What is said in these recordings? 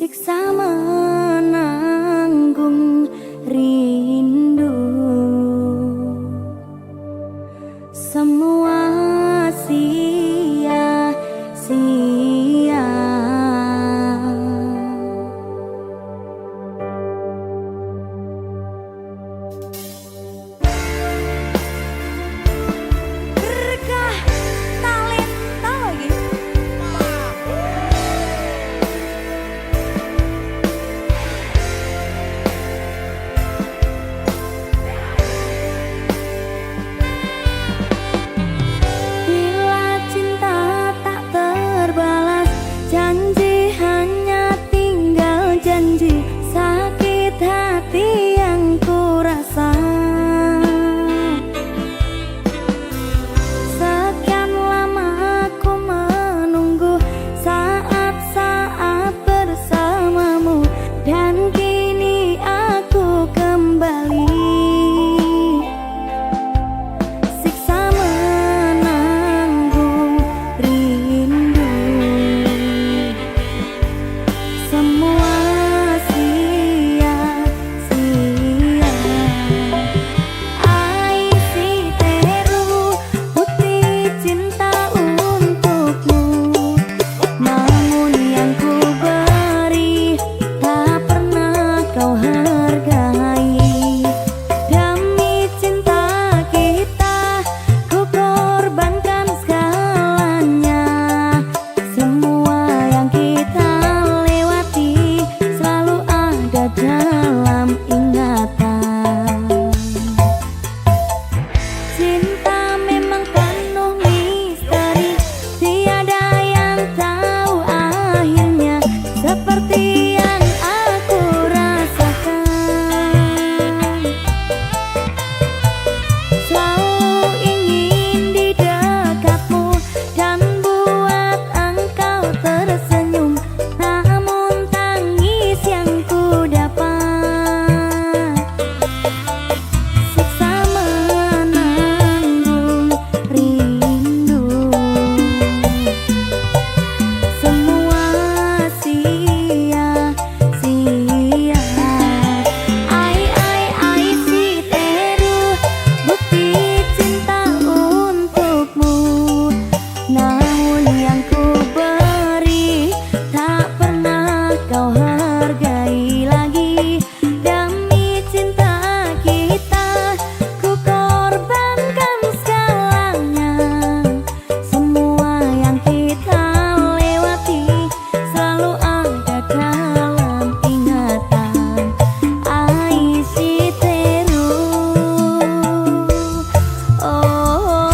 Siksa menanggung rindu, semua sia-sia. Berkah talenta lagi. Janji hanya tinggal janji, sakit hati yang ku rasa. Sekian lama aku menunggu saat-saat bersamamu, dan kini aku kembali. Siksa menanggung rindu, semua sia-sia. Aisi teru bukti cinta untukmu, namun yang ku beri tak pernah kau hargai. Demi cinta kita ku korbankan segalanya. Semua yang kita lewati selalu ada dalam ingatan. Cinta memang penuh misteri, tiada yang tahu akhirnya. Seperti yang aku rasakan, selalu ingin di dekatmu dan buat engkau tersenyum, namun tangis yang ku dapat. Siksa menanggung rindu, semua sia-sia. Ai si teru bukti cinta untukmu, namun yang ku beri tak pernah kau hargai lagi. Demi cinta kita ku korbankan segalanya. Semua yang kita lewati selalu ada dalam ingatan. Ai si teru, oh,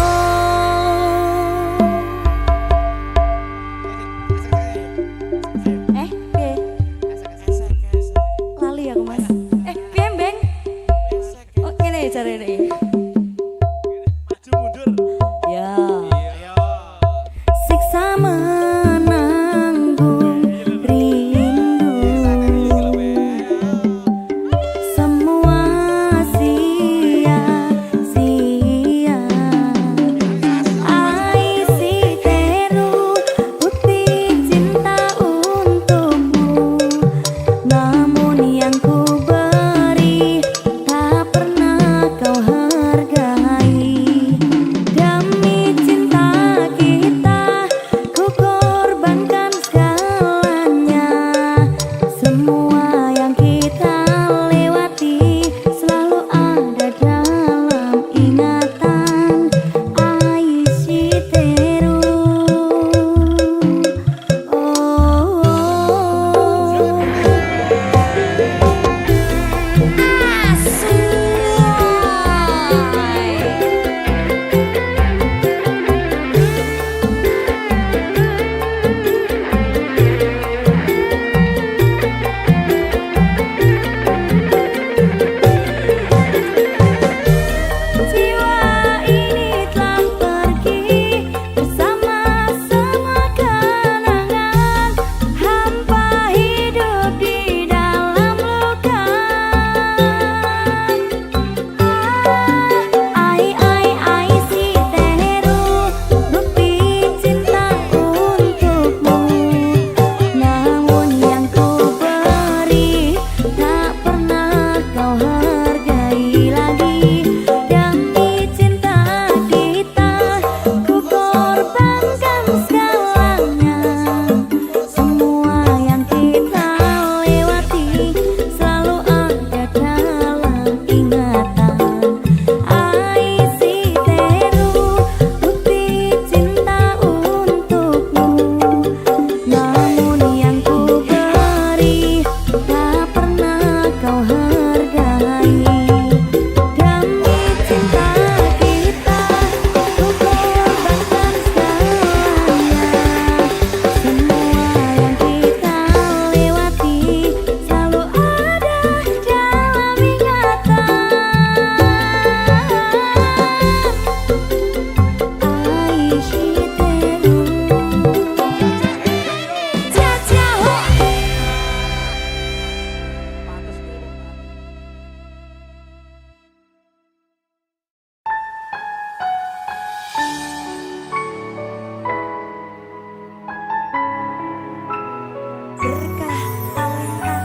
berkah talenta.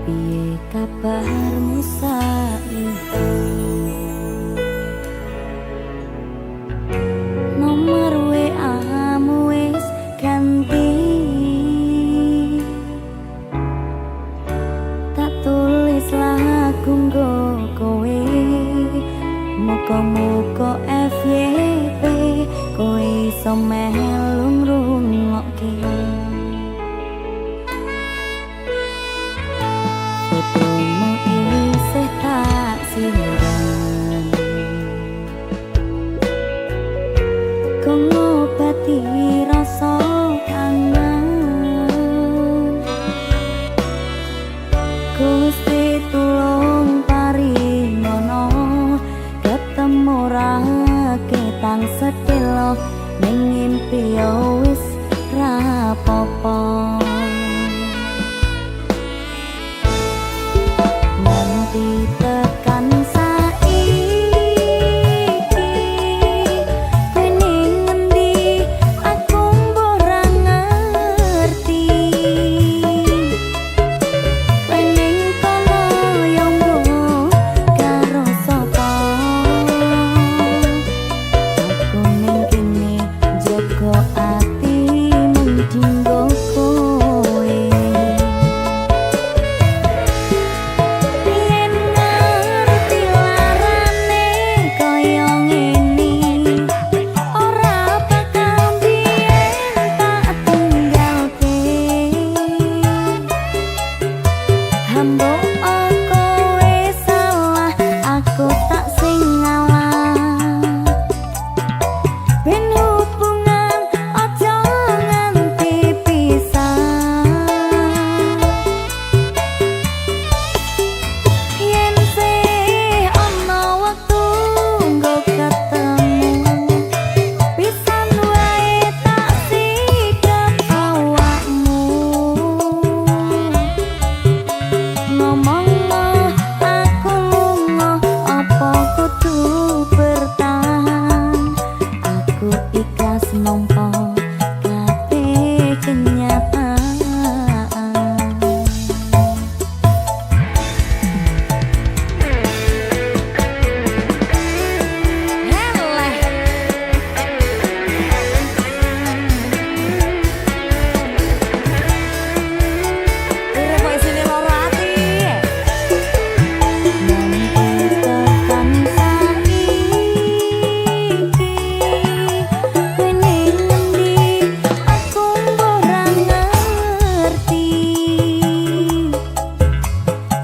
Piye kabarmu saiki? Nomor WA-mu wis ganti. Tak tulis lagu nggo kowe, muga-muga FYP kowe iso melu ngrungokke. Fotomu isih tak simpen, kok ngobati rasa kangen. Gusti tulung paringono, ketemu raketang sedelo, ning ngimpi yo wis rapopo. Nanti tekan saiki, kowe ning ngendi aku mbok ora ngerti. Kowe ning kono yo mbok karo sapa, aku ning kene jaga ati mung dinggo kowe. Yen ngerti larane kaya ngene, ora bakal biyen tak tinggalke. Hambok kowe salah, aku tak sing ngalah. Ben hubungan aja nganti pisah. Yen sih ana wektu nggo ketemu, pisan wae tak sikap awakmu. Ngomongno aku lunga, apa kudu bertahan? Aku ikhlas nampa kabeh kenyataan. Heleh urip kok isine loro ati. Nanti tekan saiki, kowe ning ngendi aku mbok ora ngerti.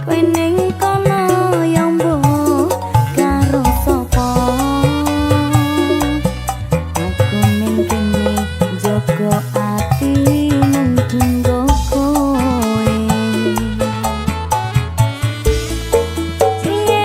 Kowe ning kono yo mbok karo sapa, aku ning kene jaga ati mung dinggo kowe. Yen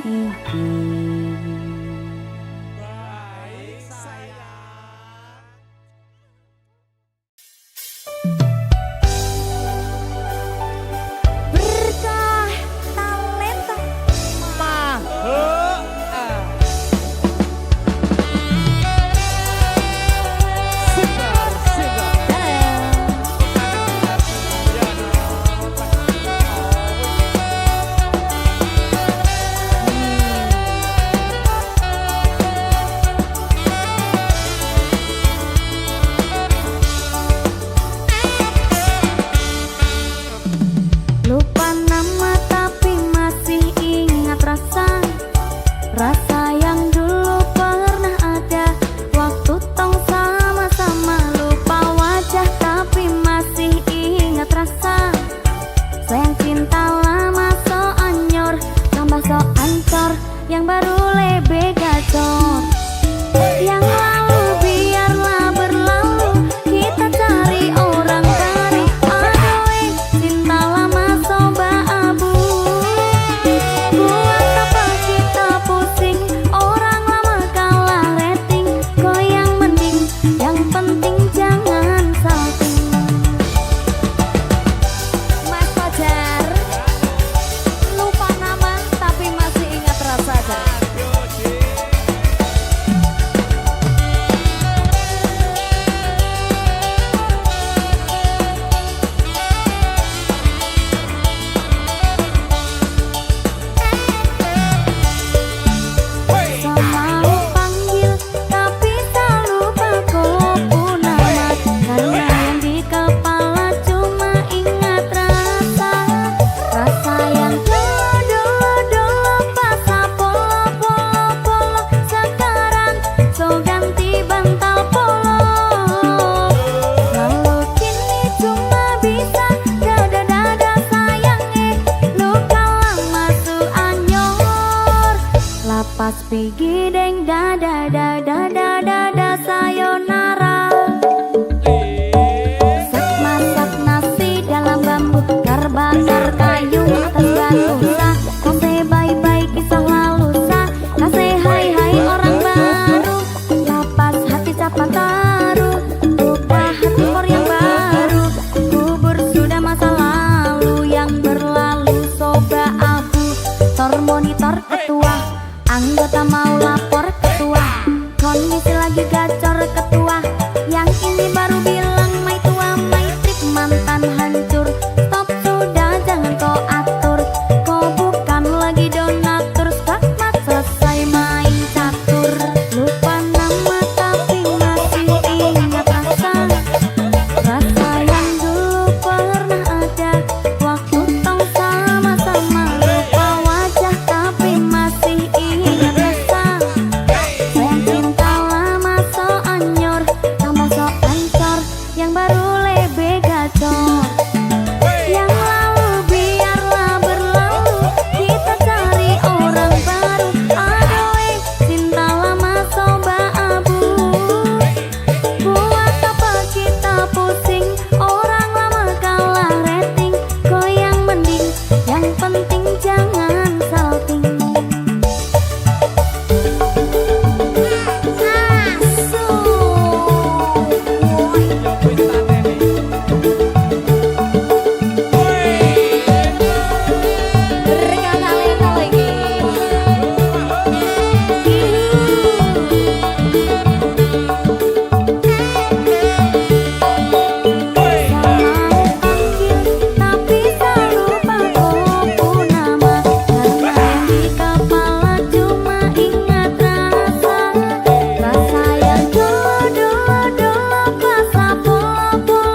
iki. Berkah talenta Lupa nama tapi masih ingat rasa yang dulu pernah ada waktu tong sama-sama. Lupa wajah tapi masih ingat rasa sayang cinta lama so anyor tambah so ancor yang baru lebih gacor. Yang lalu biarlah berlalu, kita cari orang cari. Aduh, cinta lama soba abu. Buat apa kita pusing, orang lama kalah rating. Kok yang mending, yang penting jangan salting. Mas Fajar, lupa nama tapi masih ingat rasa. Selalu panggil tapi tak lupa kopu nama. Karena yang di kepala cuma ingat rasa yang dulu pas polo. Sekarang so ganti bantal polo. Lalu kini cuma bisa dada sayang luka lama su anyor. Lapas pigi deng dada sayonara. Sak masak nasi dalam bambu, bakar kayu atas batu sa. Kasih bye-bye kisah lalu sa, kasih hai orang baru. Lapas hati cepat taruh, lupa hati for yang baru. Kubur sudah masa lalu yang berlalu soba abu. Tor monitor ketua, anggota mau lapor ketua. Kondisi lagi gacor ketua, yang ini baru bilang mai tua mai trip mantan hancur. Stop sudah jangan kau atur, kau bukan lagi donatur. Selamat selesai main catur. Lupa nama tapi masih ingat rasa yang dulu pernah ada waktu tong sama-sama. Lupa wajah tapi masih ingat rasa sayang cinta lama so anyor tambah so ancor yang baru lebih gacor. Yang lalu biarlah berlalu, kita cari orang baru. Aduh, cinta lama soba abu. Buat apa kita pusing, orang lama kalah rating. Kok yang mending, yang penting jangan salting. Berkah talenta lagi. Selalu panggil tapi tak lupa kopu nama. Karena yang di kepala cuma ingat rasa yang dulu pas polo.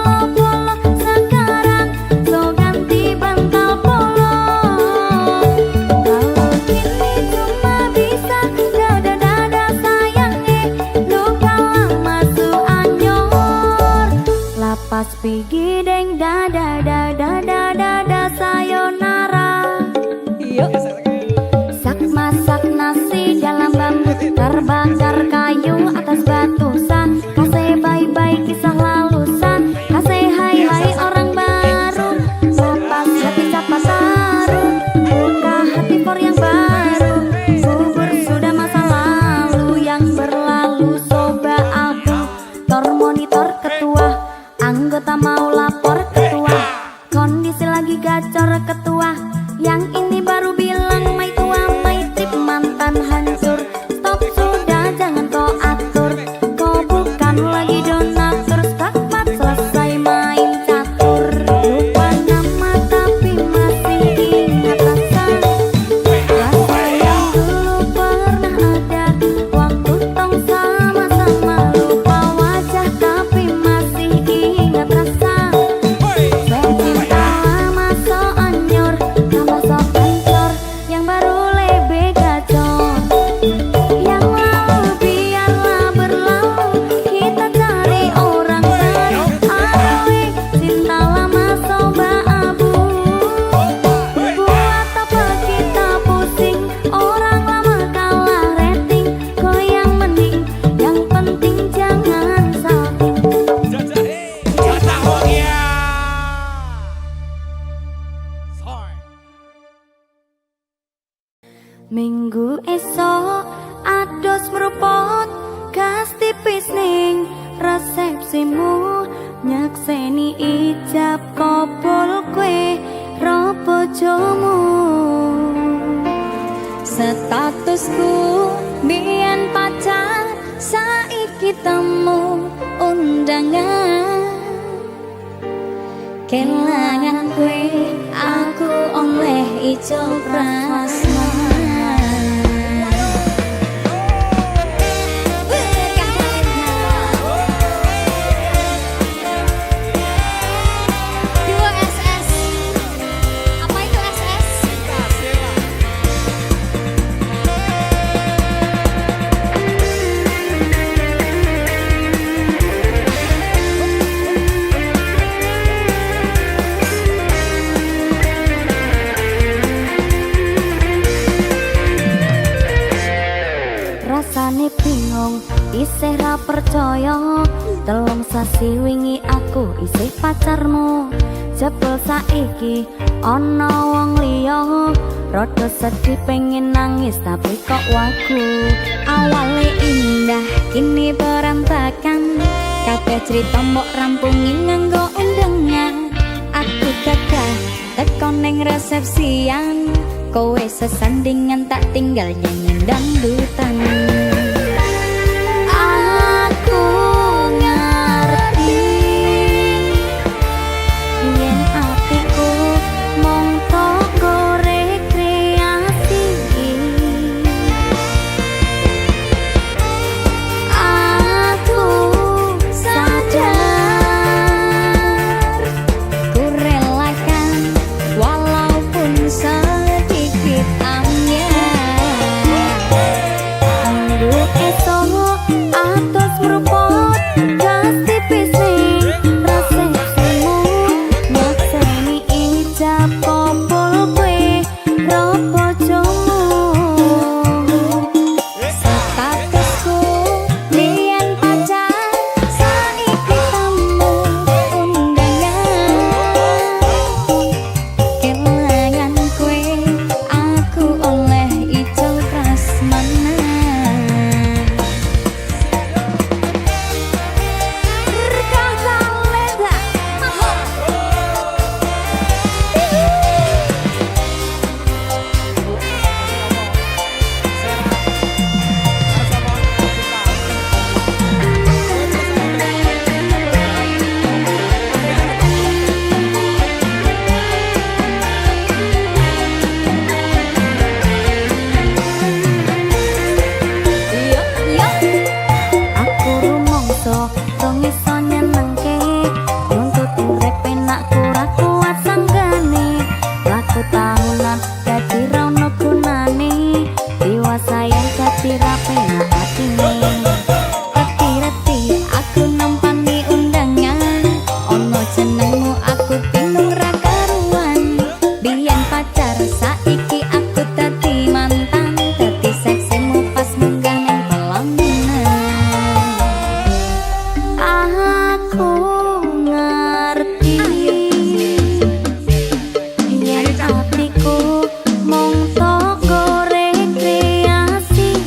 Sekarang so ganti bantal polo. Kalau kini cuma bisa dada sayang luka lama su anyor. Lapas pigi deng dada sayonara. Sak masak nasi dalam bambu, bakar kayu atas batu sa. Kasih bye-bye kisah lalu sa, kasih hai orang baru. Lapas hati cepat taruh, buka hati for yang baru. esok ados meruput gas tipis ning resepsimu nyakseni ijab kabul kue ro bojomu. Statusku biyen pacar saiki temu undangan kelangan kue aku oleh ijo prasmanan. Rasane bingung, isih ra percaya. Telung sasi wingi aku isih pacarmu. Jebul saiki ana wong liya. Rada sedih pengen nangis tapi kok wagu. Awale indah kini berantakan. Kabeh cerita mbok rampungi nganggo undangan. Aku gagah teko ning resepsian. Kowe sesandingan tak tinggal nyanyi dangdutan. Aku ngerti yen atiku mung toko rekreasi. Aku sadar ku relakan walaupun sedikit atos meruput gas tipis ning resepsimu nyakseni ijab kabul kue ro bojomu. Statusku biyen pacar saiki temu undangan kelangan kue aku oleh ijo prasmanan. Dong iso nyenengke nuntut urip penak ora kuat sanggane. Laku tahunan dadi ra ono gunane. Diwasayan dadi ra penak atine. Reti-reti aku nampani undangan. Ono jenengmu aku bingung ra karuan. Biyen pacar saiki aku dadi mantan. Dadi seksimu pas munggah ning pelaminan. Aku ngerti yen atiku mung toko rekreasi.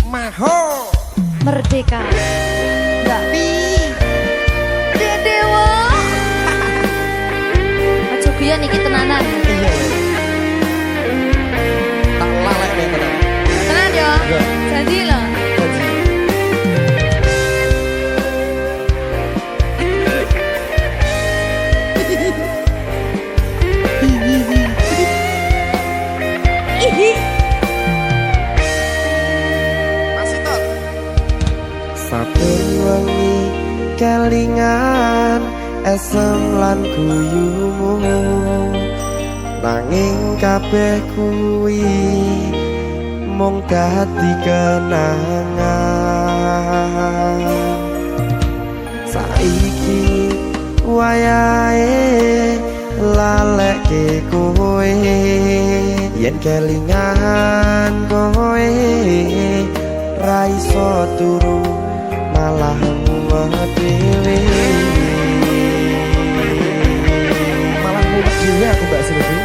Maho Merdeka Mbak Dedewo Aja guyon iki tenanan. iya tak lalek nih tenan Tenan yo. Janji lho. Saben wengi kelingan esem lan guyumu nanging kabeh kuwi mung dadi kenangan. Saiki wayahe lalekke kowe yen kelingan kowe ra iso turu malah mumet dhewe. Malah mumet dhewe aku Mbak Silvi.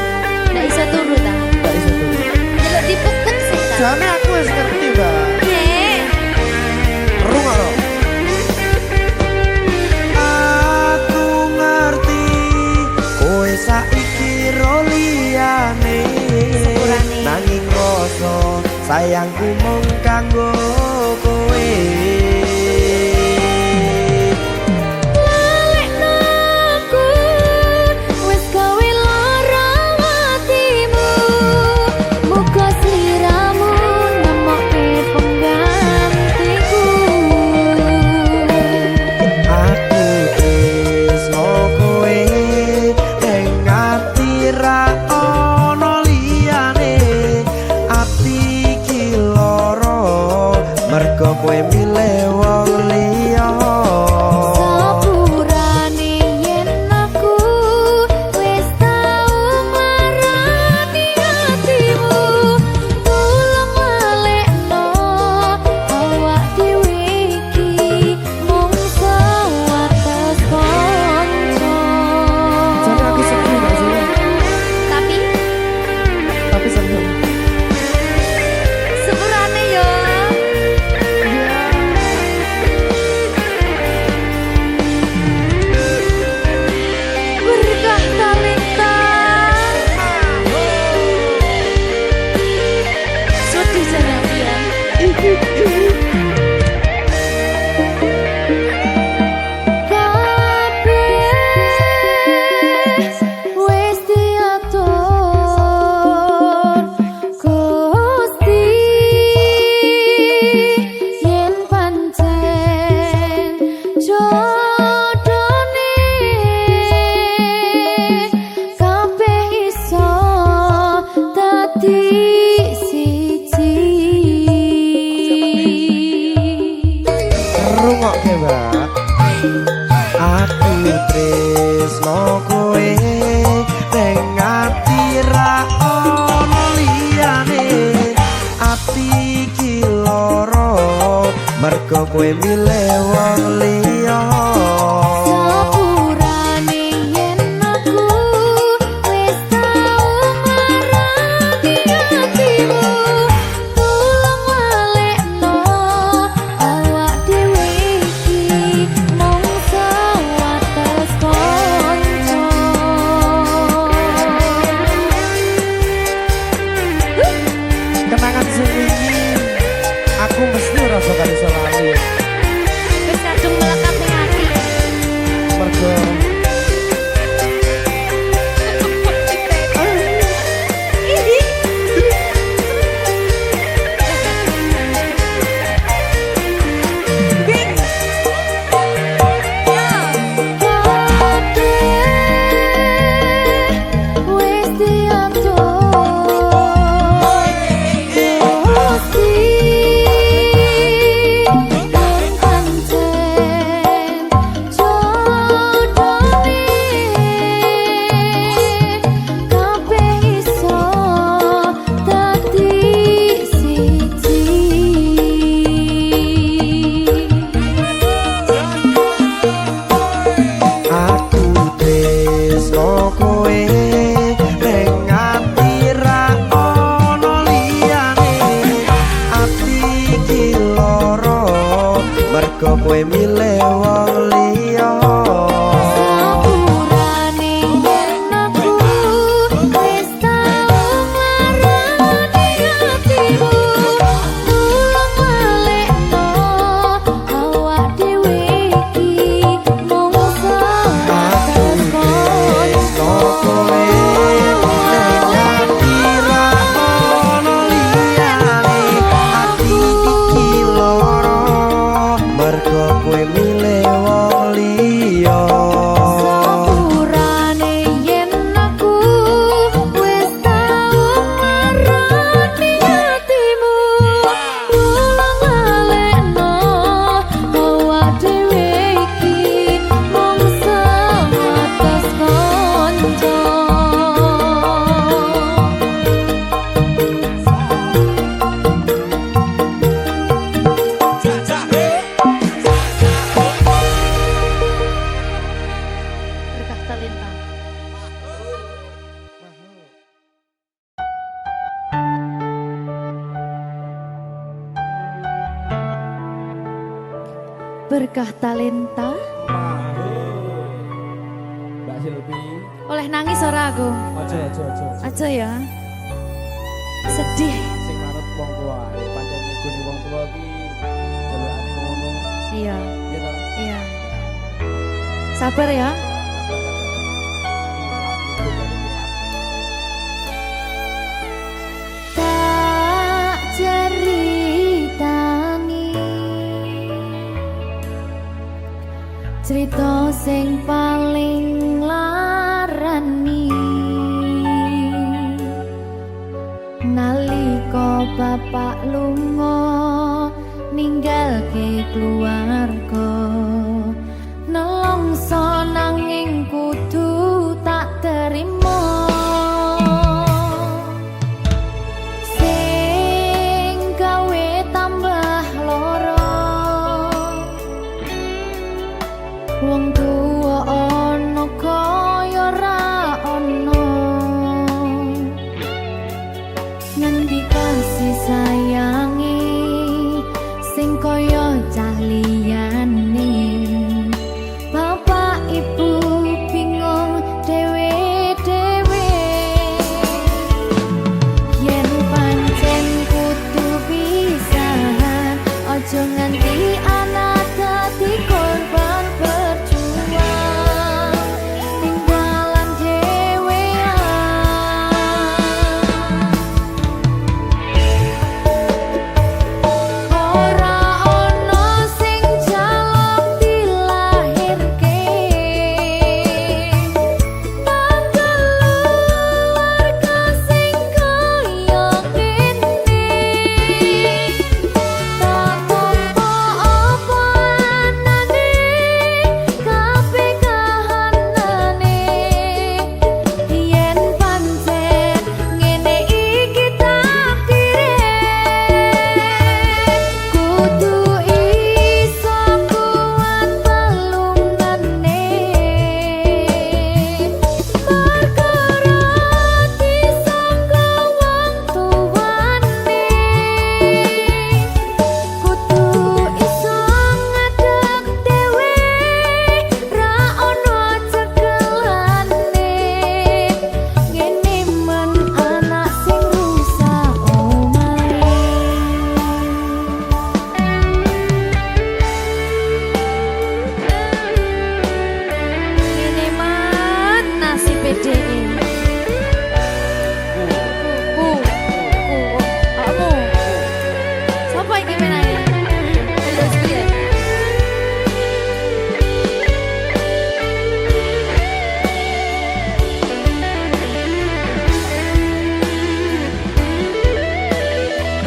Nggak bisa turu ta? Nggak iso turu. Jelek dipekek sih ta? Jane aku wis ngerti, Mbak. Nek. Runga lho. Aku ngerti kowe saiki ro liyane. Sepurane. Nanging rasa sayangku mung kanggo kowe. Lalekno aku wis gawe lara atimu, muga sliramu nemokke penggantiku. Aku tresno kowe ning ati ra ono liyane. Ati iki lara mergo kowe milih wong liya. Sepurane yen aku wis tau marani atimu, tulung lalekno awak dhewe iki mung sewates kanca. Jane aku sedih gak sih? Tapi Tapi seneng. sepurane yo. Berkah talenta. Sedih jangan ya. Kabeh wis diatur Gusti, yen pancen jodone kabeh iso dadi siji. Rungokke, Mbak. Aku tresno kowe ning ati ra ono liyane. Ati iki lara mergo kowe milih wong liya. Sepurane yen aku wis tau marani atimu, tulung lalekno awak dhewe iki mung sewates kanca. Kenangan sing wingi aku mesti ora bakal iso lali. Wis kadung melekat ning ati. Mergo Wis diatur Gusti, yen pancen jodone kabeh iso dadi siji. aku tresno kowe ning ati ra ono liyane. Ati iki lara mergo kowe milih wong liya. Sepurane yen aku wis tau marani atimu, tulung lalekno awak dhewe iki mung sewates kanca. Kowe ning ati ra ono liyane. Ati iki lara mergo kowe Berkah talenta. Mbak Silvi. Oleh nangis ora aku? Aja. Aja ya. Sedih. Sing manut wong tua, pancen ngegoni wong tua ki jelekane ngono. Iya, Iya ta? iya. Sabar ya. Tak ceritani cerita sing paling larani nalika bapak lunga ninggalke keluarga nelongso nanging kudu tak terima sing gawe tambah loro wong tuwa ana kaya ra ana ngendi kasih sayangi sing kaya cah liyane bapak ibu bingung dewe-dewe yen pancen kudu pisahan aja nganti anak dadi korban berjuang tinggalan dhewean ora ono sing jaluk dilahirke tak keluarga sing kaya ngene tak tampa apa anane kabeh kahanane yen pancen ngene iki takdire kudu iso kuat pelungane perkara disangka wong tuwane kudu iso ngadeg dhewe ra ono cekelane ngene men anak sing rusak omahe Ini man nasib PDI. Kamu. Siapa yang menanya? Terus dia.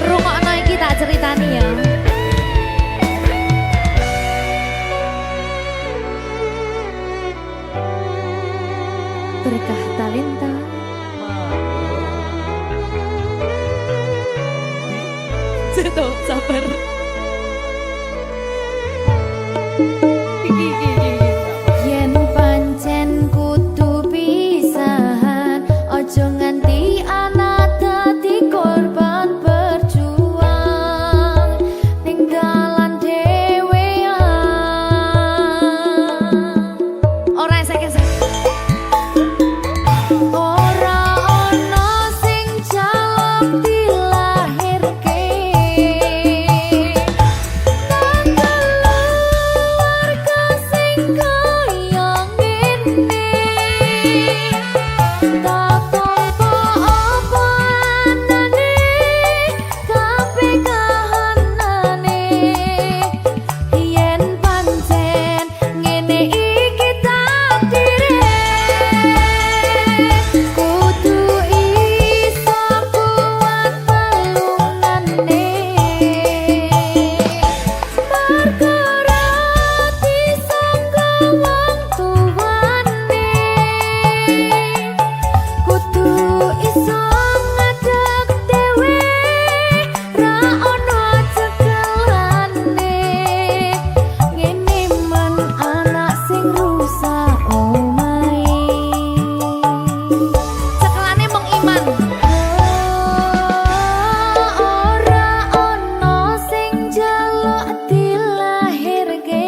Rungokno iki tak ceritani ya. berkah talenta Tuh, sabar. yen pancen kudu pisahan aja nganti anak dadi korban berjuang tinggalan dhewean Ora esek-esek. ora ono sing jaluk dilahirke tak keluarga sing kaya ngene tak tampa apa anane kabeh kahanane yen pancen ngene iki takdire kudu iso kuat pelungane perkara disangka wong tuwane kudu iso ngadeg dhewe ra ono cekelane ngene men anak sing rusak omahe Sekelane mung iman. ora ono sing jaluk dilahirke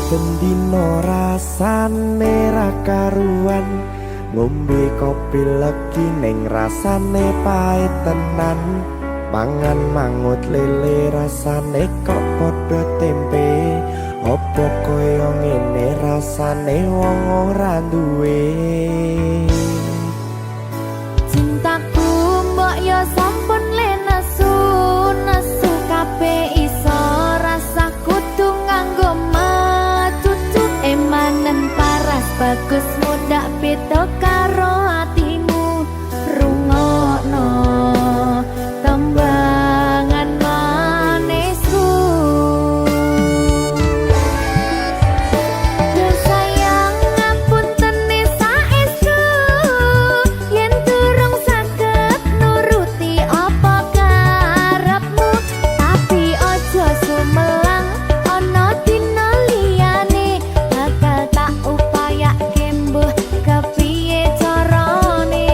saben dina rasane ra karuan, ngombe kopi legi ning rasane pahit tenan, mangan mangut lele rasane kok padha tempe, opo koyo ngene rasane wong ora duwe. Cintaku mbok yo sampun le nesu kabeh iso rasa kudu nganggo macucu emanen paras bagus muda beda karo atimu rungokno tembangan manisku. Yo sayang ngapunten saestu yen durung saged nuruti apa karepmu, tapi ojo sumelang ana dina liyane bakal tak upayake mbuh kepiye carane.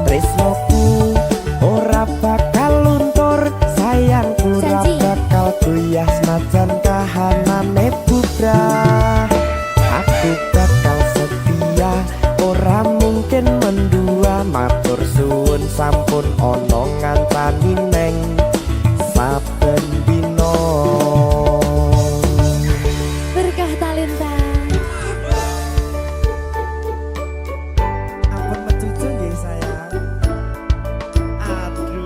Tresnoku ora bakal luntur, sayangku ora Janji. bakal goyah senajan kahanane bubrah. Aku bakal setia, ora mungkin mendua, matur suwun sampun ana ngancani neng saben dina. Berkah talenta. Ampun mecucu nggih sayang. Aduh.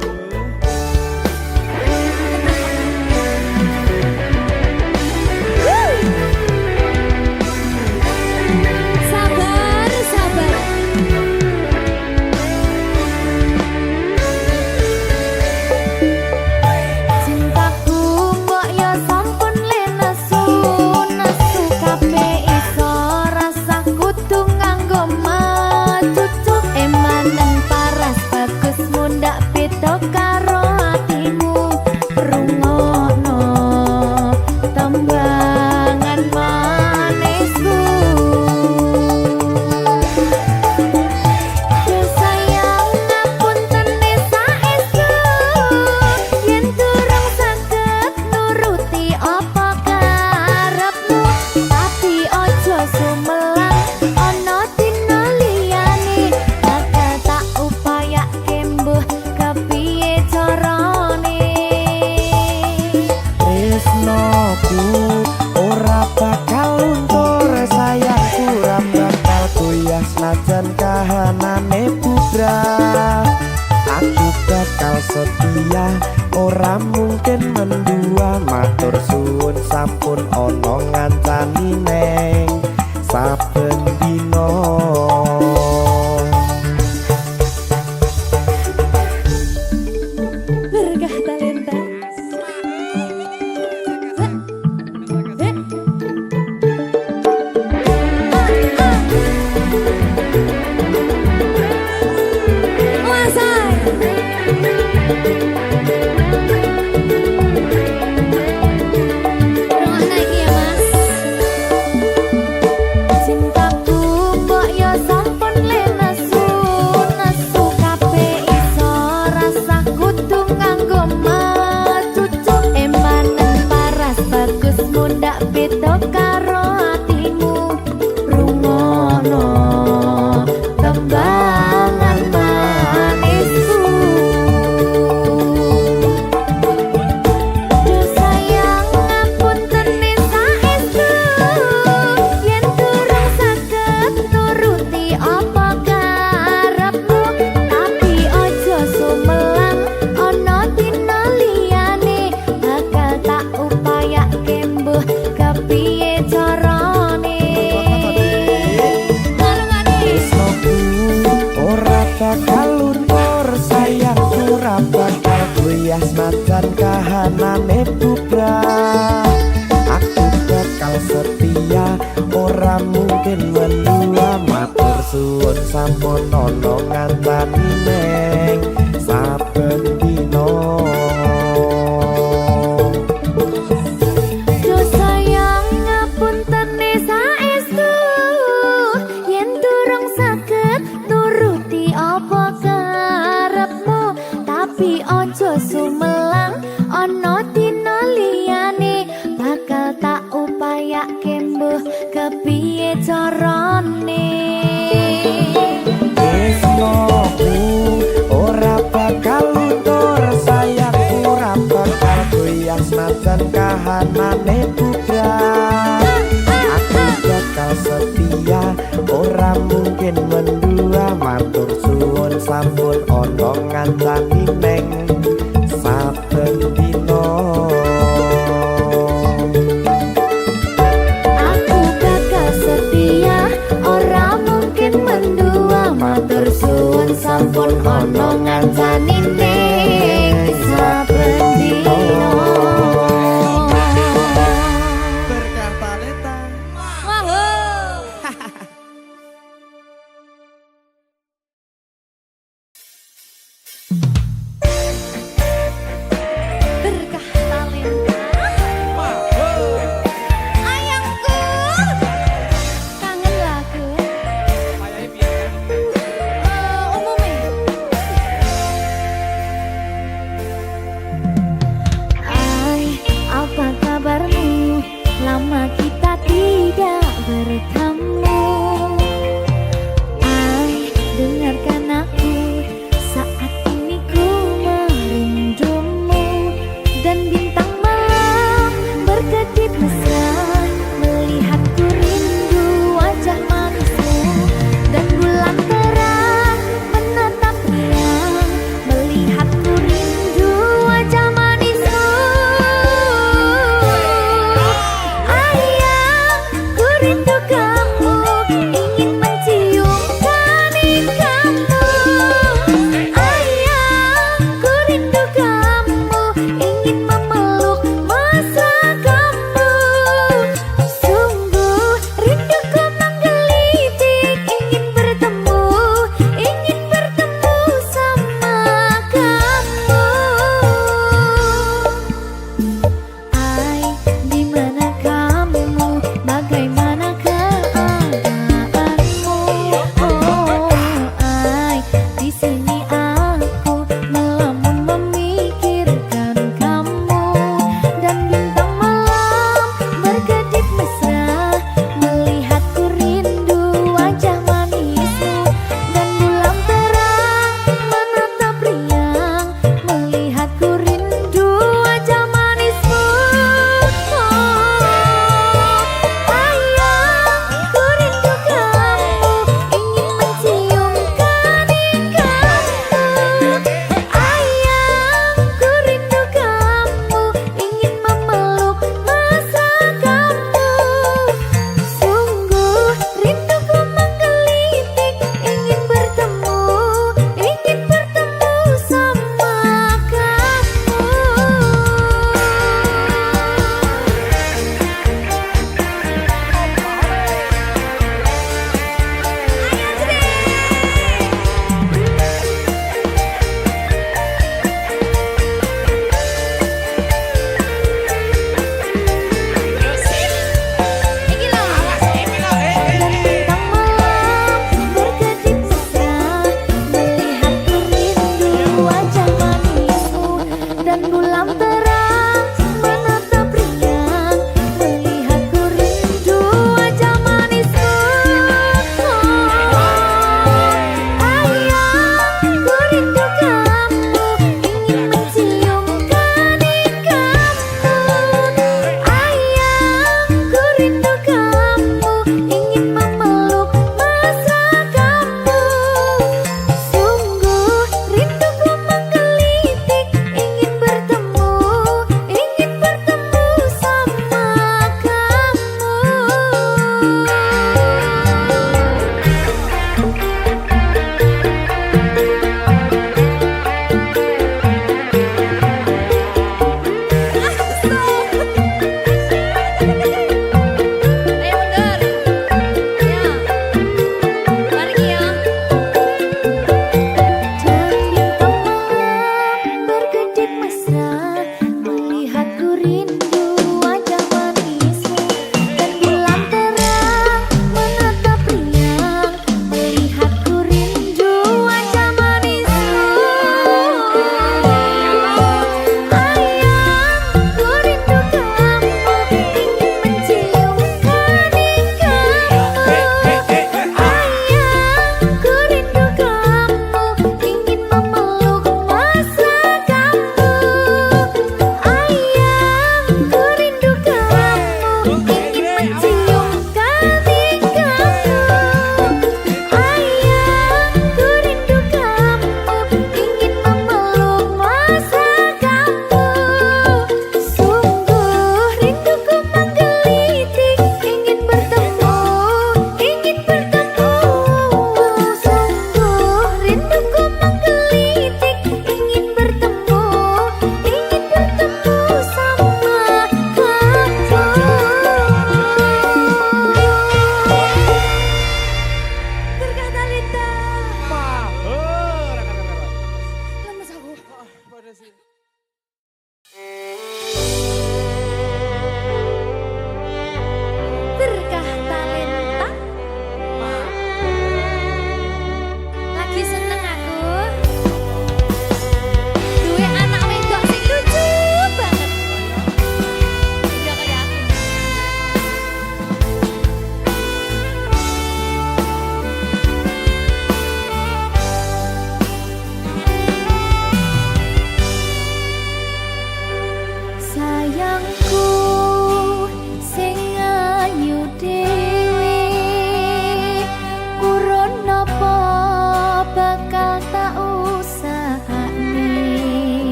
Sabar, sabar. Cintaku mbok yo sampun le nesu kabeh iso rasa kudu nganggo macucu emanen paras bagus mundak beda karo atimu rungokno tembangan manisku. Yo sayang ngapunten saestu yen durung saged nuruti apa karepmu, tapi ojo sumelang ana dina liyane bakal tak upayake mbuh kepiye carane. Tresnoku ora bakal luntur, sayangku ora bakal goyah senajan kahanane bubrah. Aku bakal setia, ora mungkin mendua, matur suwun sampun ana ngancani neng saben dina. Berkah talenta. Rungokno iki ya Mas. Cintaku mbok yo sampun le nesu kabeh iso rasa kudu nganggo macucu emanen paras bagus mundak beda karo atimu rungokno tembangan manisku. Yo sayang ngapunten saestu yen durung saged nuruti apa karepmu, tapi ojo sumelang ana dina liyane bakal tak upayake mbuh kepiye carane. Tresnoku ora bakal luntur, sayangku ora bakal goyah senajan kahanane bubrah. Aku bakal setia, ora mungkin mendua, matur suwun sampun ana ngancani neng saben dina. Yo sayang ngapunten saestu yen durung saged nuruti apa karepmu, tapi ojo sumelang ana dina liyane bakal nindakake kembuh kepiye carane. Tresnoku ora bakal luntur, sayangku ora bakal goyah senajan kahanane bubrah. Aku bakal setia, ora mungkin mendua, matur suwun sampun ana ngancani neng saben dina. Aku bakal setia, ora mungkin mendua, matur suwun sampun ana ngancani ning saben dina. Berkah Talenta.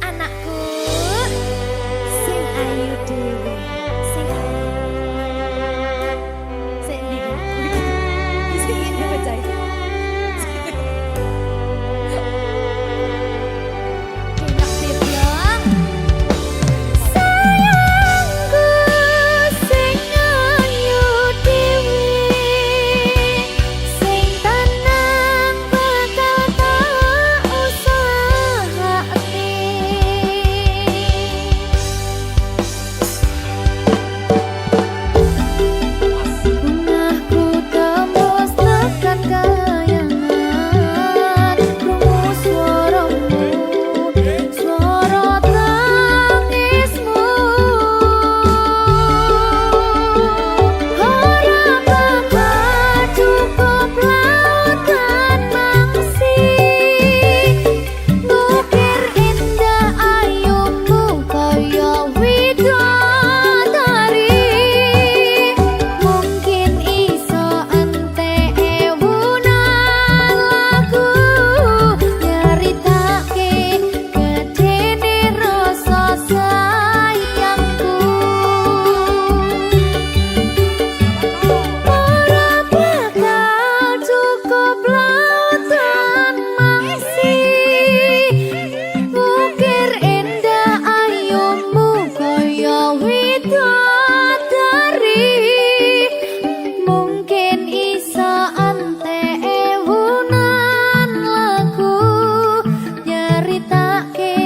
Anakku sing ayu dhewe sing ndi sing ini bocah enak sih ya sayangku sing ayu dhewe sing tenang bakal tak usahake bungahku tembus tekan kayangan krungu swaramu swara tangismu ora bakal cukup lautan mangsi ngukir indah ayumu kaya widodari mungkin iso entek ewunan lagu nyeritake gedene rasa sayangku ora bakal cukup lautan mangsi ngukir indah ayumu kaya widodari mungkin iso entek ewunan lagu nyeritake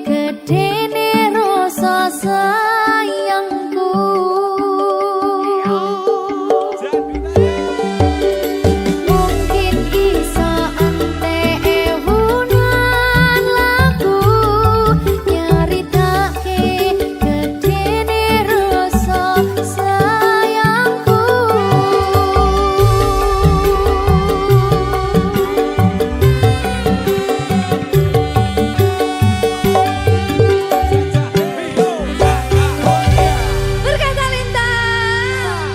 gedene rasa sayangku mungkin iso entek ewunan lagu nyeritake gedene rasa sayangku berkata lintang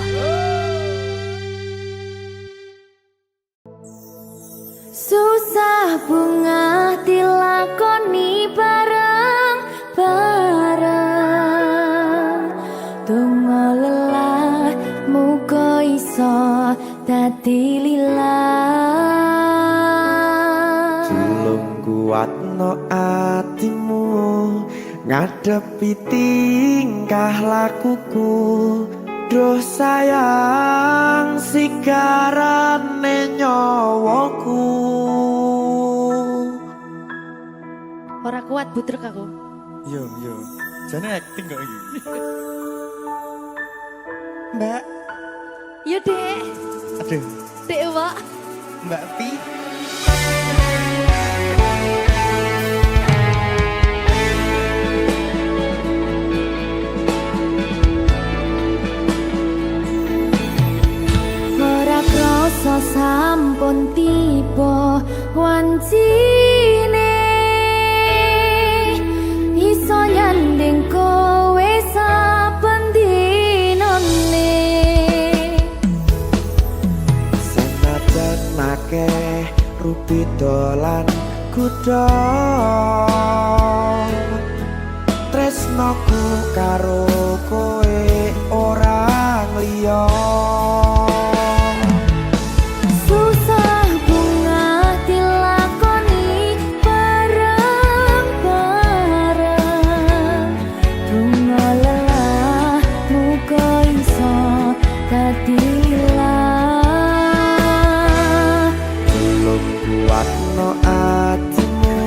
susah bunga dilakoni bareng-bareng donga lelah muga iso dadi lillah Tulung kuatno atimu ngadepi tingkah lakuku Duh sayang sigarane nyawaku ora kuat butrek aku Yo, jane acting kok iki. Mbak yo dek aduh dek wak Mbak Pi ora krasa sampun tiba wancine iso nyanding kowe saben dinane senajan akeh rupi dolan kuda tresnoku karo kowe ora liya susah bunga dilakoni bareng-bareng bunga lelah muga iso dadi lillah Tulung kuatno atimu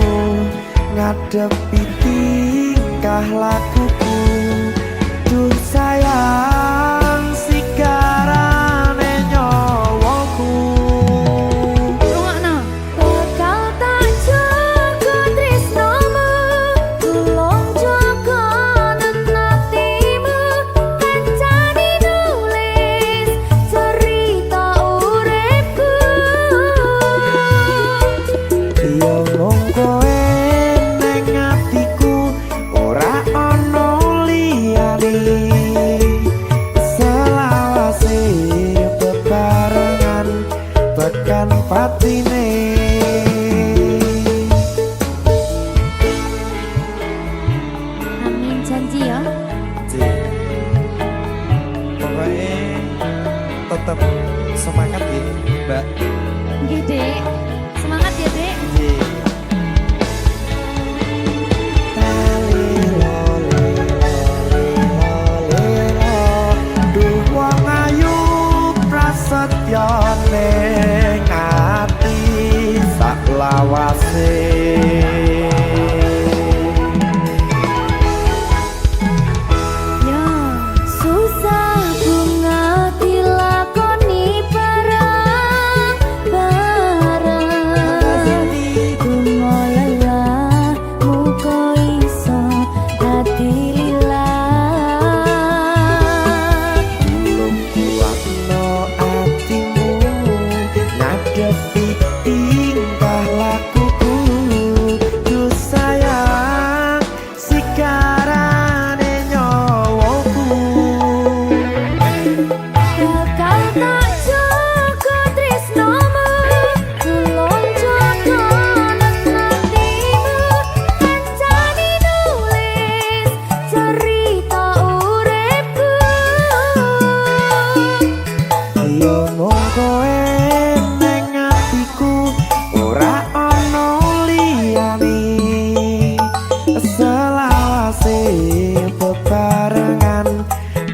ngadepi tingkah lakuku Duh sayang sigarane nyawaku rungokno bakal tak jaga tresnomu tulung jaga nenatimu kancani nulis cerita uripku Yo wong kowe neng atiku ora ana liyane patine. Amin janji ya. Pokoknya tetap semangat ya Mbak. Nggih, Dek. Semangat ya, Dek. Prasetyane ngati sak lawase. Ya susah bunga dilakoni bareng-bareng. Bunga lelah muka iso dadi lilah. Belum kuatno atimu ngadepi tingkah lakuku. Duh sayang sikarane nyawaku. Bakal tak jaga tresnomu, tulung jaga nang hatimu. Kancani nulis cerita uripku. Yo mung kowe ning atiku, ora ana liyane. Selawase bebarengan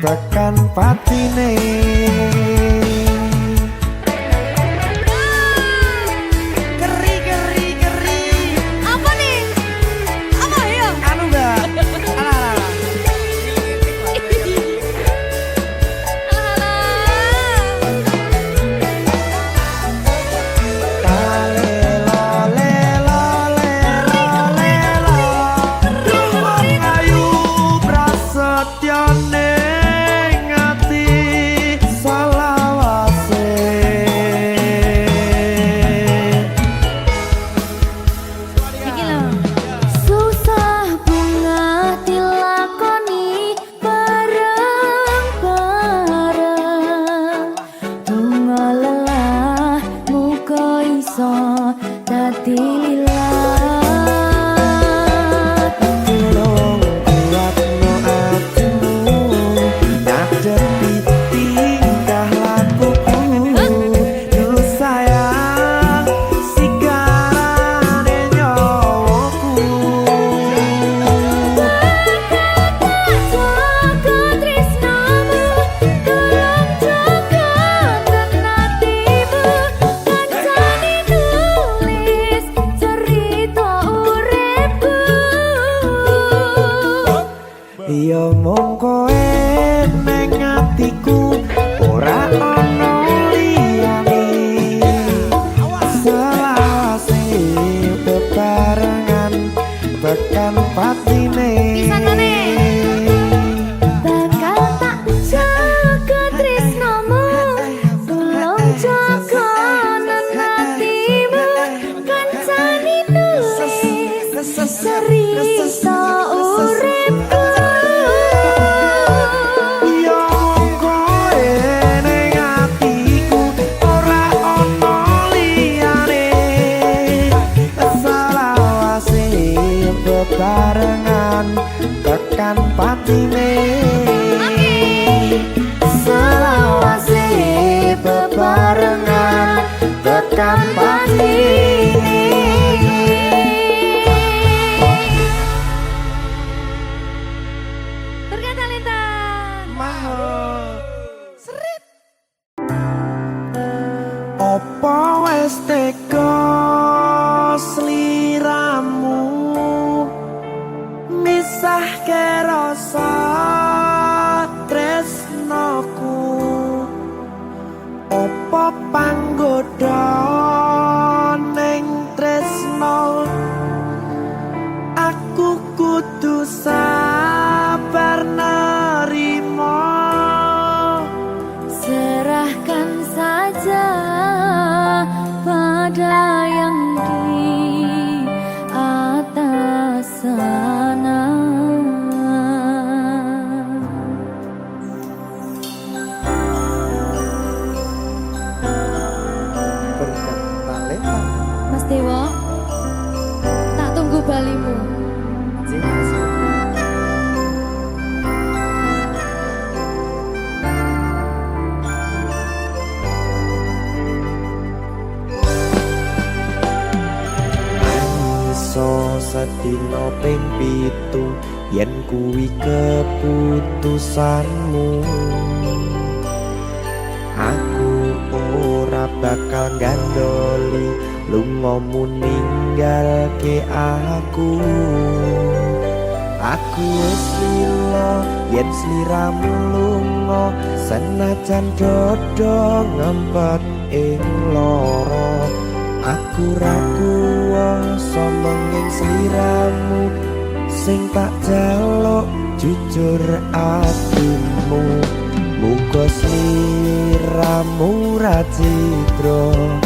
tekan patine. Keri keri keri. Apa nih? Apa ya? Anu Mbak. Alah. Iki lho. Susah bunga dilakoni bareng-bareng. Bunga lelah muka iso dadi lilah. Tulung kuatno atimu ngadepi tingkah lakuku. Duh sayang sikarane nyawaku. Jaga tresnomu, tulung jaga nang hatimu. Kancani nulis cerita uripku. Ya mung kowe ning atiku, ora ana liyane. Selawase bebarengan tekan patine. Pisanane. Bakal tak jaga tresnomu, tulung jaga nang hatimu. Kancani nulis cerita uripku. Ya mung kowe ning atiku, ora ana liyane. Selawase bebarengan tekan patine. Selawase bebarengan tekan patine. Berkata Lita. Apa wis teka sliramu misahke rasa tresnoku? Apa panggoda ning tresno? Aku kudu sabar nerima. Serahkan saja pada yang di atas sana. Berkat talent Mas Dewo, tak tunggu balimu. Iso sedina ping 7 yen kuwi keputusanmu. Aku ora bakal gandoli lungamu ninggalke aku. Aku wis lila yen sliramu lunga, senajan dodo ngempet ing lara. Aku ra kuwasa menging sliramu, sing tak jaluk jujur atimu. Muga sliramu ra cidra,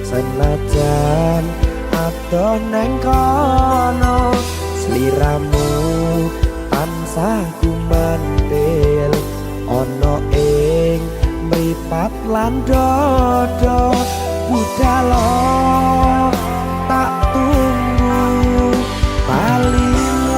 senajan adoh neng kono. Sliramu tansah gumantil ana ing mripat lan dodo. Budhalo tak tunggu balimu.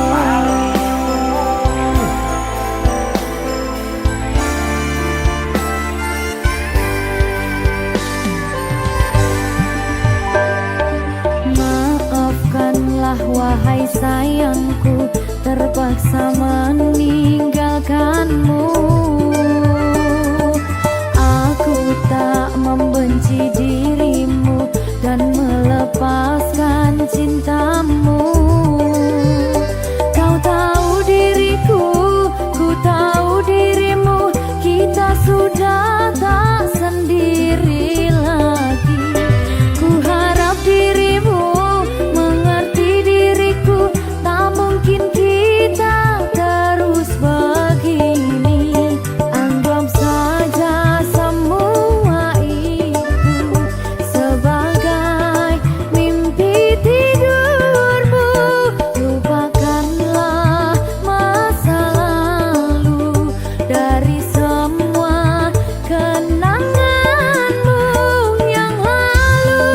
Maafkanlah wahai sayangku, terpaksa meninggalkanmu. Aku tak membenci dirimu dan melepaskan cintamu. Kau tahu diriku, ku tahu dirimu, kita sudah tak sendiri lagi. Ku harap dirimu mengerti diriku, tak mungkin kita terus begini. Anggap saja semua itu sebagai mimpi tidurmu. Lupakanlah masa lalu dari semua kenanganmu yang lalu.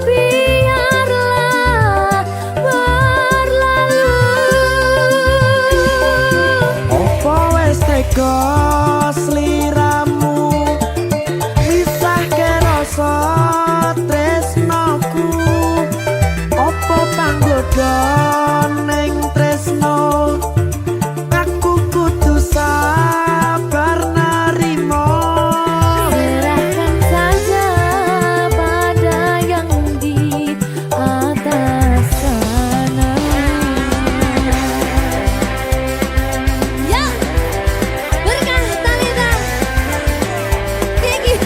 Biarlah berlalu. Opo wis tega sliramu misahke rasa tresnoku. Opo panggoda ning tresno, aku kudu sabar narimo. Serahkan saja pada yang di atas sana. Ya, berkah Talita. Tinggi.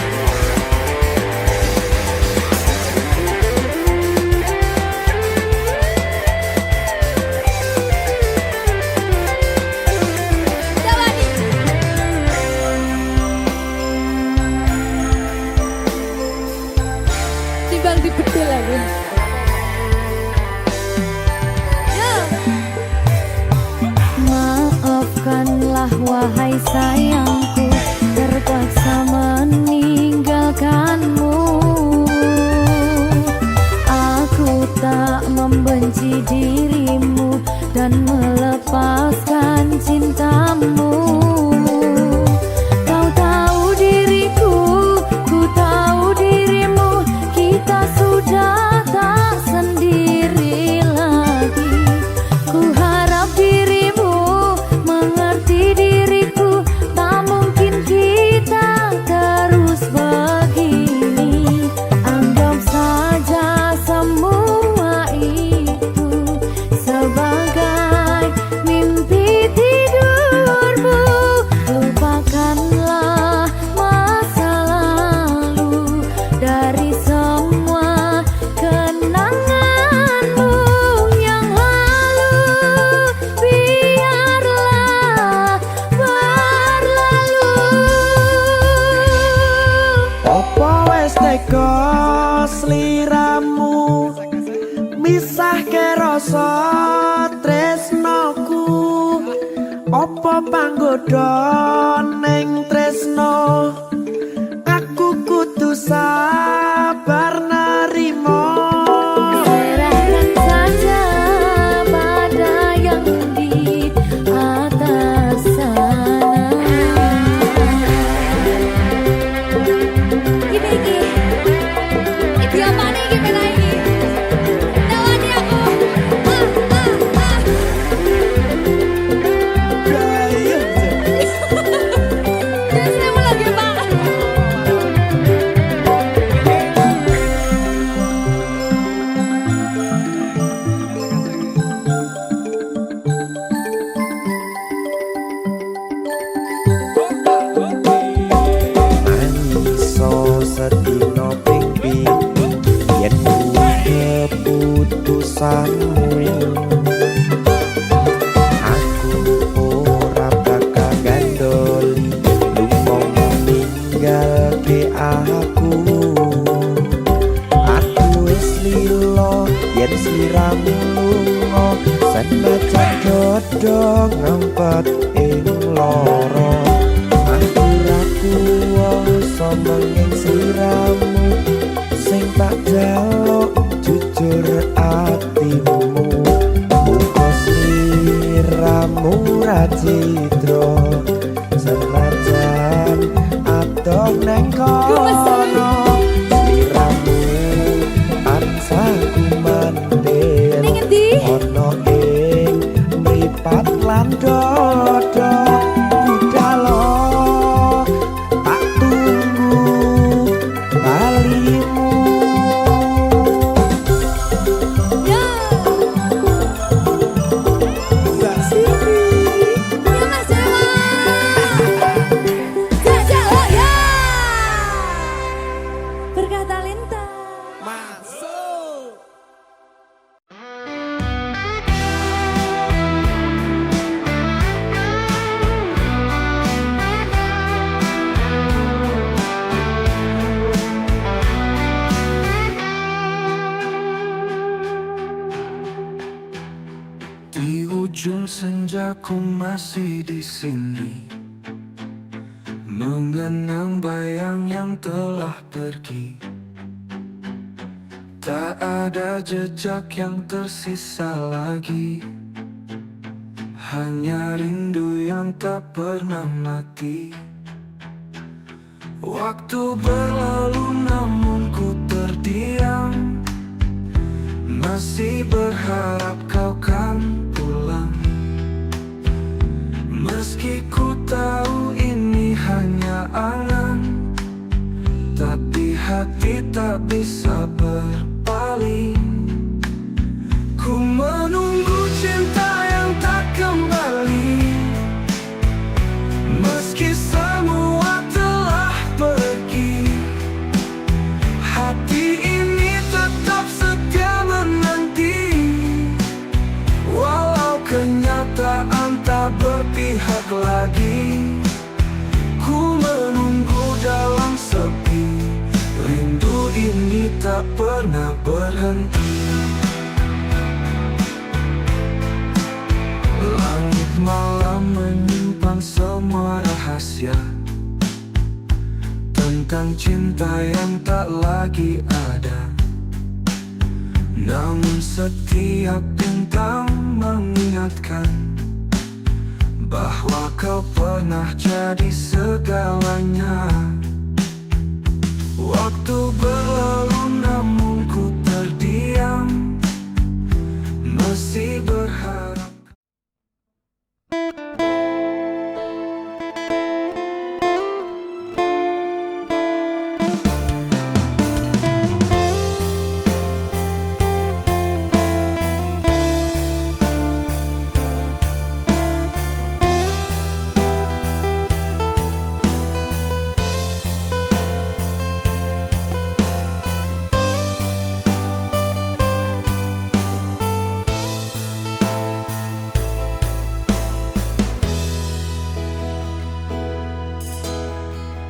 Coba nih. Timbang di bedil lagi. Yo. Maafkanlah wahai sayangku, terpaksa meninggalkanmu. Aku tak membenci dirimu dan melepaskan cintamu. Kau tahu diriku, ku tahu dirimu, kita sudah tak sendiri lagi. Ku harap dirimu mengerti diriku, tak mungkin kita terus begini. Anggap saja semua itu sebagai mimpi tidurmu. Lupakanlah masa lalu dari semua kenanganmu yang lalu. Biarlah berlalu. Opo wis tega sliramu misahke rasa tresnoku. Opo panggoda ning tresno, aku kudu sabar narimo. pesanmu. Aku ora bakal gandoli lu mau ninggal ke aku. Aku wis lilo yen sliramu lunga, senajan dodo ngempet ing loro. Aku ra kuwasa menging sliramu sing tak jaluk jujur atimu. Muga sliramu ra citra senajan adoh neng kono. Sliramu tansah kumandel ono ing mripat lan dodo. Budalo tak tunggu balimu. Mbak Siti Ya Mas Dewa. Jajak oh ya. Berkah talenta. masuk. Di ujung senja ku masih di sini, mengenang bayang yang telah pergi. Tak ada jejak yang tersisa lagi, hanya rindu yang tak pernah mati. Waktu berlalu namun ku terdiam, masih berharap kau kan pulang. Meski ku tahu ini hanya angan, tapi hati tak bisa berpaling. Ku menunggu cinta yang tak kembali, meski semua telah pergi. Hati ini tetap setia menanti, walau kenyataan tak berpihak lagi. Ku menunggu dalam sepi, rindu ini tak pernah berhenti. Langit malam menyimpan semua rahasia tentang cinta yang tak lagi ada. Namun setiap bintang mengingatkan bahwa kau pernah jadi segalanya. Waktu berlalu namun ku terdiam, masih berharap.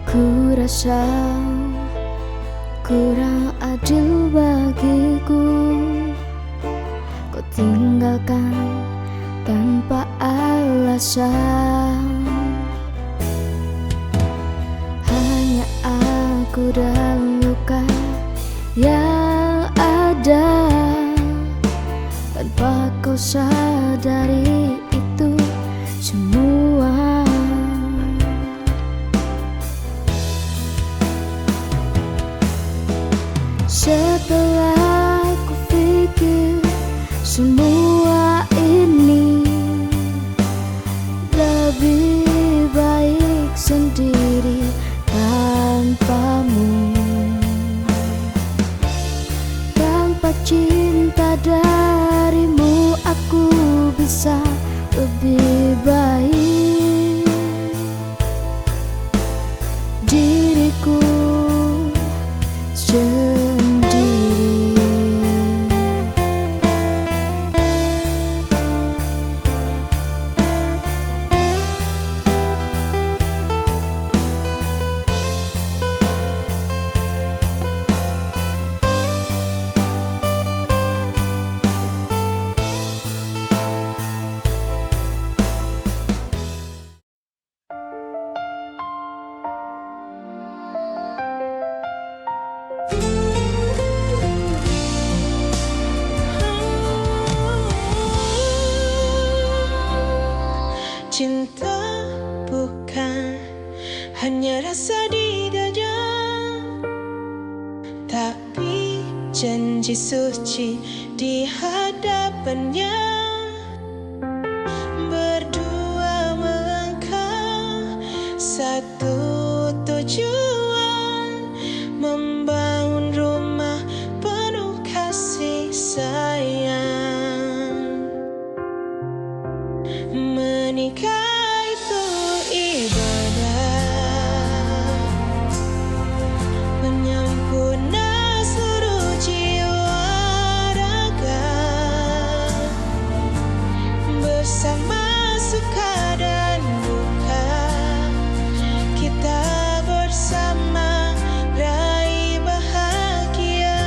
Ku rasa kurang adil bagiku, kau tinggalkan tanpa alasan. Hanya aku dan luka yang ada, tanpa kau sadari itu semua. Setelah ku pikir semua ini, lebih baik sendiri tanpamu. Tanpa cinta darimu aku bisa lebih baik. Diriku sendiri. janji suci di hadapannya. Berdua melangkah satu tujuan, membangun rumah penuh kasih sayang. Menikah itu ibadah, menyempurna seluruh jiwa raga, bersama suka dan duka, kita bersama raih bahagia.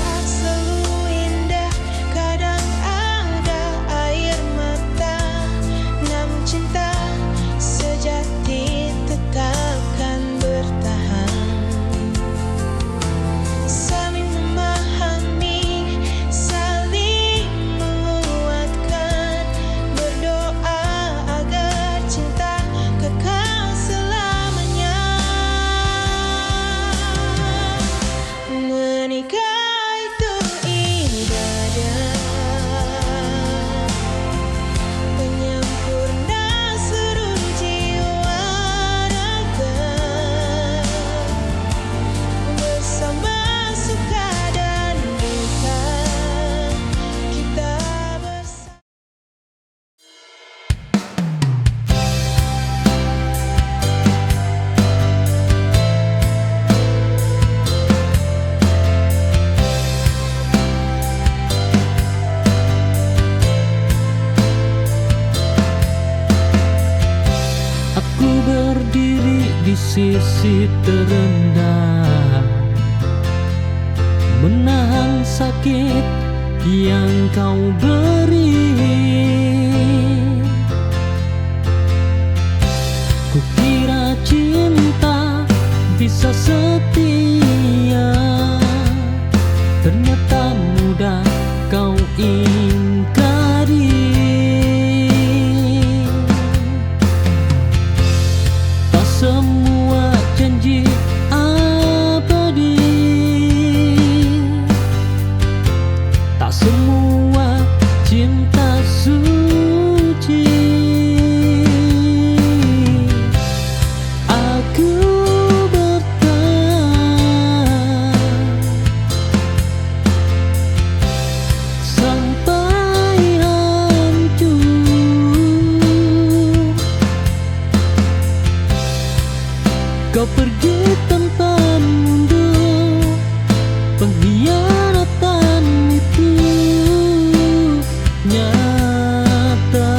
Tak selalu indah, kadang ada air mata, namun cinta sejati tetapkan bertahan. Saling memahami, saling menguatkan, berdoa agar cinta kekal selamanya. Menikah itu ibadah, penyempurna seluruh jiwa raga, bersama suka dan duka, kita bersama. Aku berdiri di sisi terendah, menahan sakit yang kau beri. Kukira cinta bisa setia, ternyata mudah kau ingkari. Tak semua janji abadi, tak semua cinta suci. Aku bertahan sampai hancur. Kau pergi tanpa mundur, pengkhianatan itu nyata.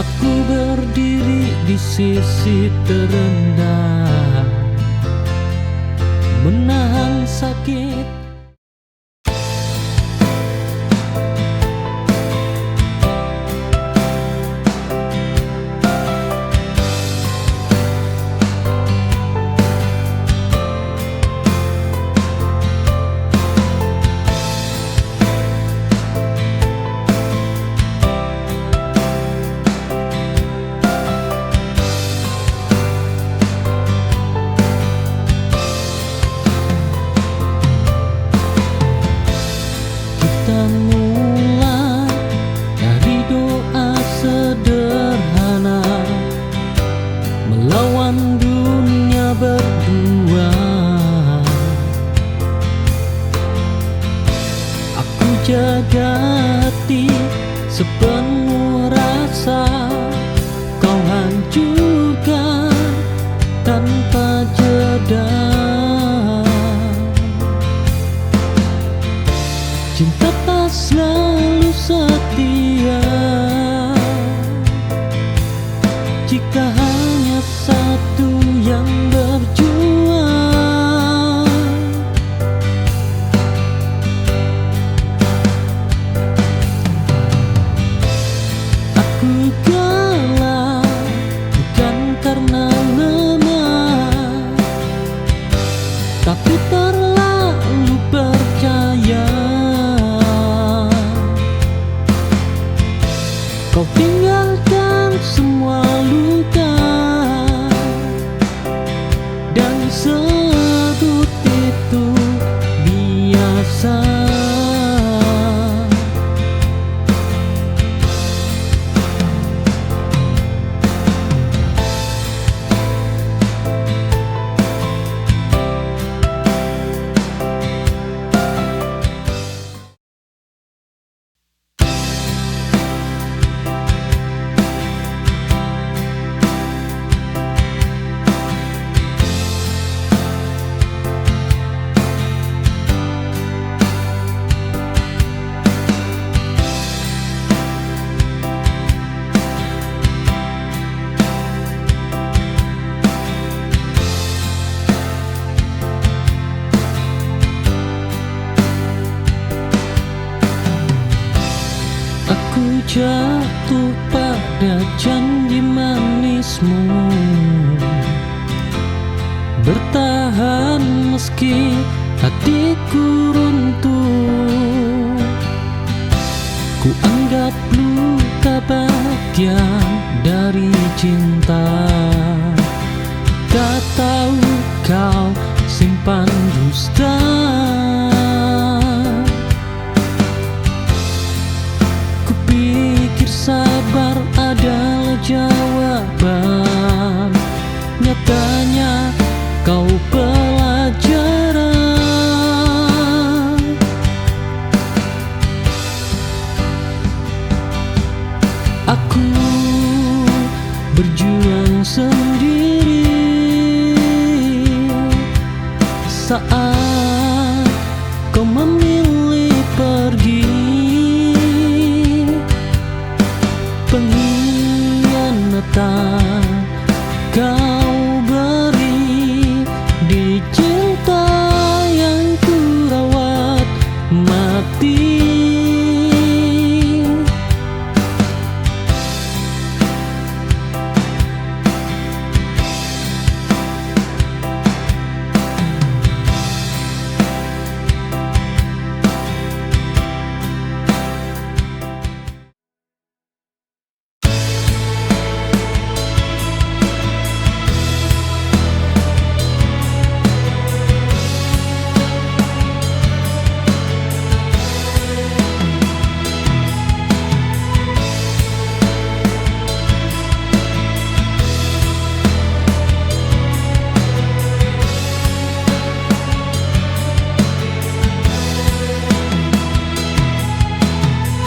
Aku berdiri di sisi terendah, menahan sakit. Kita mulai dari doa sederhana, melawan dunia berdua. Aku jaga hati sepenuh rasa, kau hancurkan tanpa jeda. Cinta tak selalu setia, jika hanya satu yang berjuang. Aku jatuh pada janji manismu, bertahan meski hatiku runtuh. Ku anggap luka bagian dari cinta. Tak tahu kau simpan dusta. Kupikir sabar adalah jawaban, nyatanya kau pelajaran. Aku berjuang sendiri saat kau memilih pergi. Pengkhianatan kau beri di cinta yang ku rawat mati.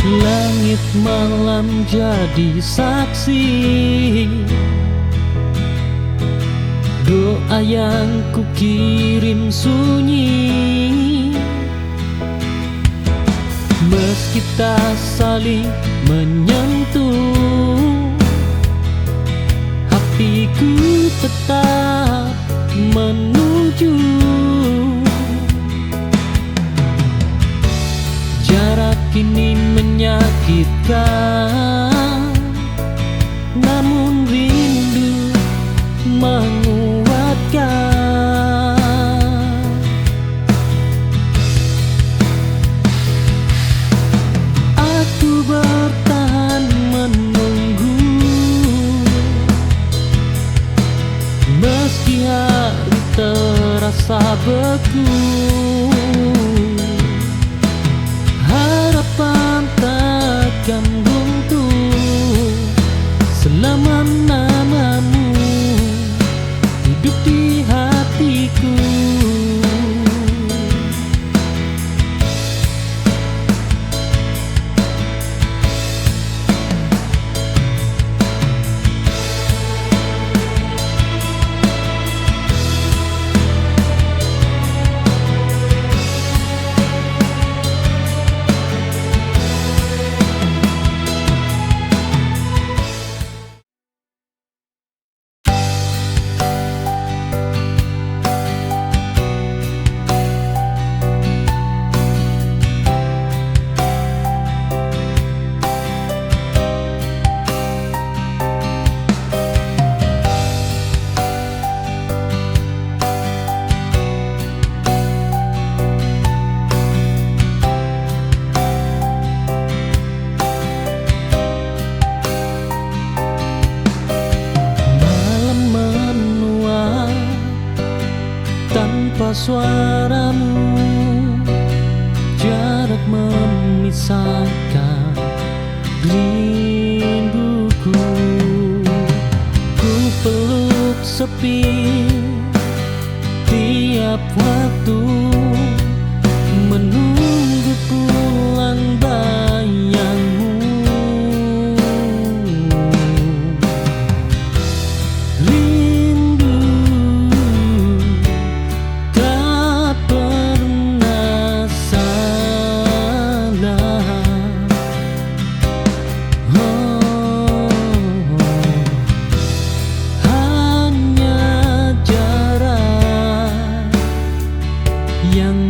Langit malam jadi saksi, doa yang ku kirim sunyi. Meski tak saling menyentuh, hatiku tetap menuju. Jarak ini menyakitkan, namun rindu menguatkan. Aku bertahan menunggu, meski hari terasa beku. Harapan takkan runtuh selama namamu hidup di hatiku. Tanpa suaramu, jarak memisahkan rinduku. Ku peluk sepi tiap waktu, menunggu pulang bayangmu. Yang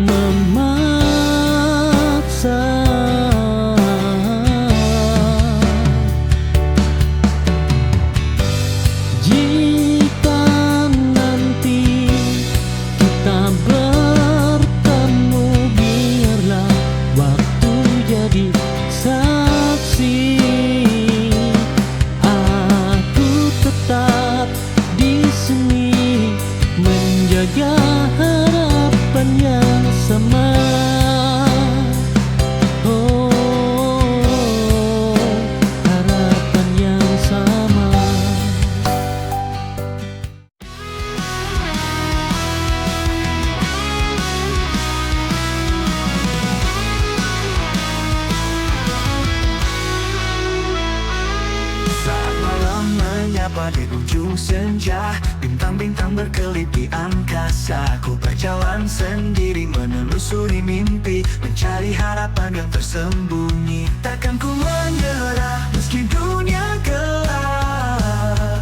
tertawa di ujung senja. Bintang-bintang berkelip di angkasa. Ku berjalan sendiri menelusuri mimpi, mencari harapan yang tersembunyi. Takkan ku menyerah meski dunia gelap,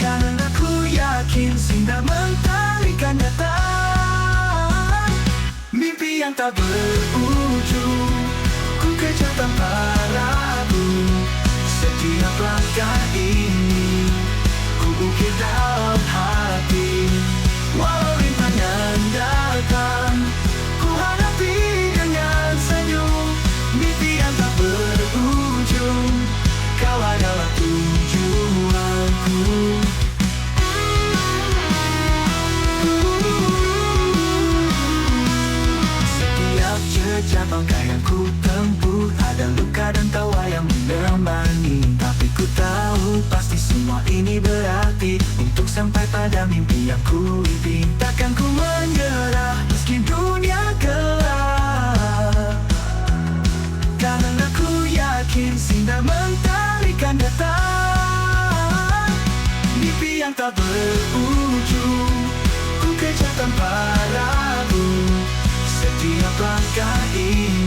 karena ku yakin Sinda mentarikan datang. Mimpi yang tak berujung ku kejar tanpa ragu. Setiap langkah ini ku ukir dalam hati. Walau rintangan datang, ku hadapi dengan senyum. Mimpi yang tak berujung, kau adalah tujuanku. Setiap jejak langkah yang ku tempuh, ada luka dan tawa yang menemani. Tapi ku tahu pasti semua ini berarti untuk sampai pada mimpi yang ku impi. Takkan ku menyerah meski dunia gelap, karena ku yakin Sinda mentarikan datang. Mimpi yang tak berujung ku kejar tanpa ragu. Setiap langkah ini